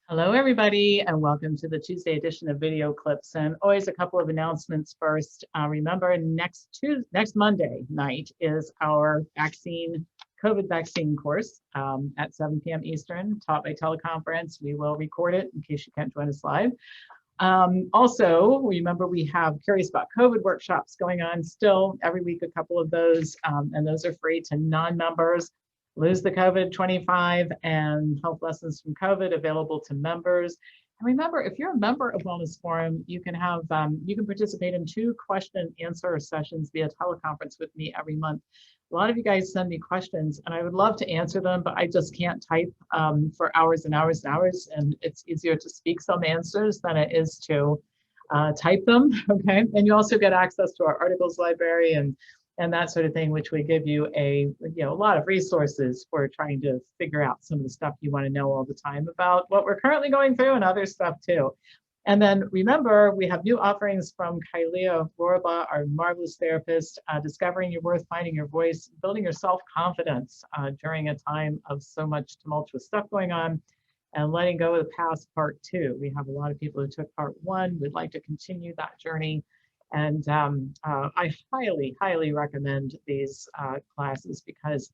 Hello, everybody, and welcome to the Tuesday edition of Video Clips. And always a couple of announcements first. Remember, next Monday night is our COVID vaccine course at 7 p.m. Eastern, taught by teleconference. We will record it in case you can't join us live. Also, remember we have Curious About COVID workshops going on still every week, a couple of those, and those are free to non-members. Lose the COVID 25 and Health Lessons from COVID available to members. And remember, if you're a member of Wellness Forum, you can participate in 2 question and answer sessions via teleconference with me every month. A lot of you guys send me questions and I would love to answer them, but I just can't type for hours and hours and hours. And it's easier to speak some answers than it is to type them, okay? And you also get access to our articles library and that sort of thing, which we give you a lot of resources for trying to figure out some of the stuff you want to know all the time about what we're currently going through and other stuff too. And then remember, we have new offerings from Kylia Rorba, our marvelous therapist, Discovering Your Worth, Finding Your Voice, Building Your Self-Confidence during a time of so much tumultuous stuff going on, and Letting Go of the Past, Part 2. We have a lot of people who took Part 1. We'd like to continue that journey. And I highly, highly recommend these classes because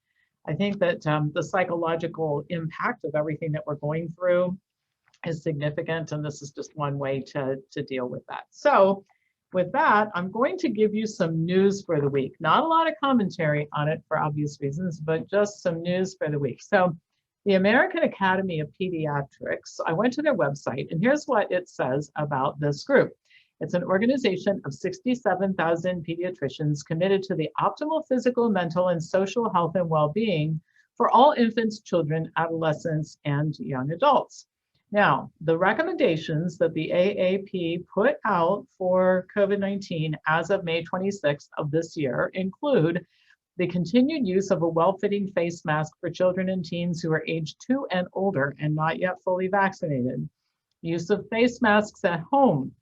I think that the psychological impact of everything that we're going through is significant, and this is just one way to deal with that. So with that, I'm going to give you some news for the week. Not a lot of commentary on it for obvious reasons, but just some news for the week. So the American Academy of Pediatrics, I went to their website, and here's what it says about this group. It's an organization of 67,000 pediatricians committed to the optimal physical, mental, and social health and well-being for all infants, children, adolescents, and young adults. Now, the recommendations that the AAP put out for COVID-19 as of May 26th of this year include the continued use of a well-fitting face mask for children and teens who are age 2 and older and not yet fully vaccinated. Use of face masks at home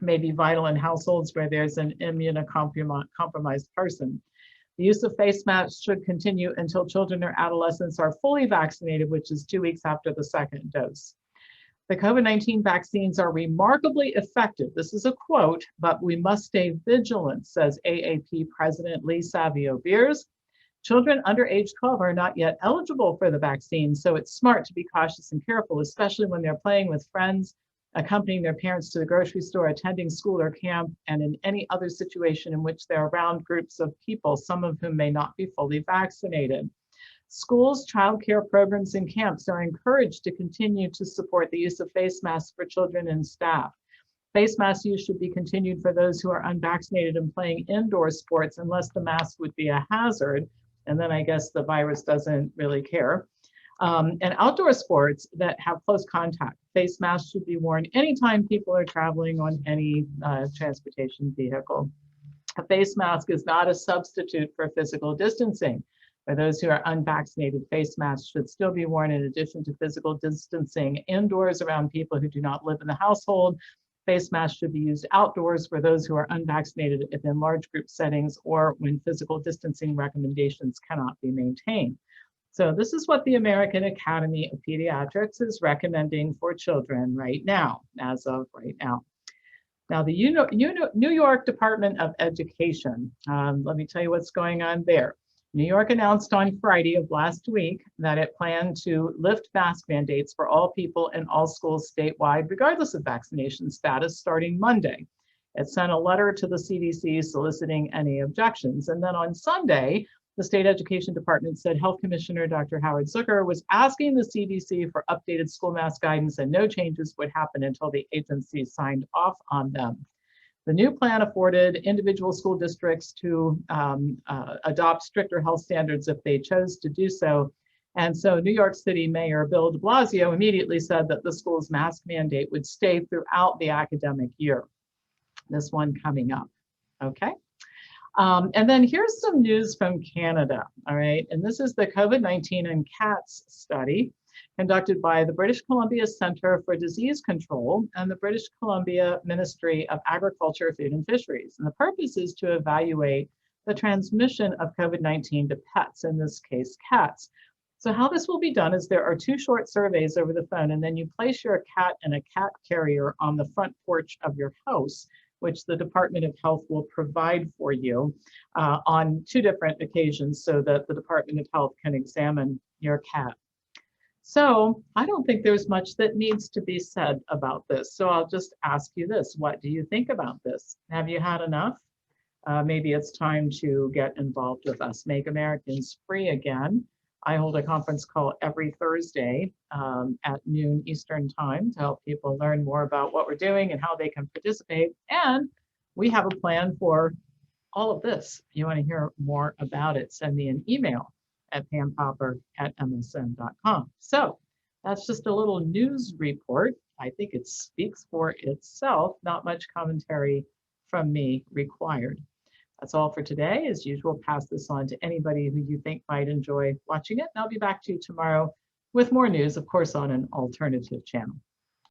may be vital in households where there's an immunocompromised person. The use of face masks should continue until children or adolescents are fully vaccinated, which is 2 weeks after the second dose. The COVID-19 vaccines are remarkably effective. This is a quote, but we must stay vigilant, says AAP President Lee Savio-Beers. Children under age 12 are not yet eligible for the vaccine, so it's smart to be cautious and careful, especially when they're playing with friends, accompanying their parents to the grocery store, attending school or camp, and in any other situation in which they're around groups of people, some of whom may not be fully vaccinated. Schools, childcare programs, and camps are encouraged to continue to support the use of face masks for children and staff. Face mask use should be continued for those who are unvaccinated and playing indoor sports, unless the mask would be a hazard, and then I guess the virus doesn't really care. And outdoor sports that have close contact. Face masks should be worn anytime people are traveling on any transportation vehicle. A face mask is not a substitute for physical distancing. For those who are unvaccinated, face masks should still be worn in addition to physical distancing indoors around people who do not live in the household. Face masks should be used outdoors for those who are unvaccinated if in large group settings or when physical distancing recommendations cannot be maintained. So this is what the American Academy of Pediatrics is recommending for children right now, as of right now. Now, the New York Department of Education, let me tell you what's going on there. New York announced on Friday of last week that it planned to lift mask mandates for all people in all schools statewide, regardless of vaccination status, starting Monday. It sent a letter to the CDC soliciting any objections. And then on Sunday, the state education department said Health Commissioner Dr. Howard Zucker was asking the CDC for updated school mask guidance and no changes would happen until the agency signed off on them. The new plan afforded individual school districts to adopt stricter health standards if they chose to do so. And so New York City Mayor Bill de Blasio immediately said that the school's mask mandate would stay throughout the academic year, this one coming up, okay? And then here's some news from Canada, all right? And this is the COVID-19 in cats study conducted by the British Columbia Centre for Disease Control and the British Columbia Ministry of Agriculture, Food and Fisheries. And the purpose is to evaluate the transmission of COVID-19 to pets, in this case, cats. So how this will be done is there are 2 short surveys over the phone, and then you place your cat in a cat carrier on the front porch of your house, which the Department of Health will provide for you on 2 different occasions so that the Department of Health can examine your cat. So I don't think there's much that needs to be said about this. So I'll just ask you this. What do you think about this? Have you had enough? Maybe it's time to get involved with us. Make Americans Free Again. I hold a conference call every Thursday at noon Eastern time to help people learn more about what we're doing and how they can participate. And we have a plan for all of this. If you want to hear more about it, send me an email at pampopper@msn.com. So that's just a little news report. I think it speaks for itself. Not much commentary from me required. That's all for today. As usual, pass this on to anybody who you think might enjoy watching it. And I'll be back to you tomorrow with more news, of course, on an alternative channel.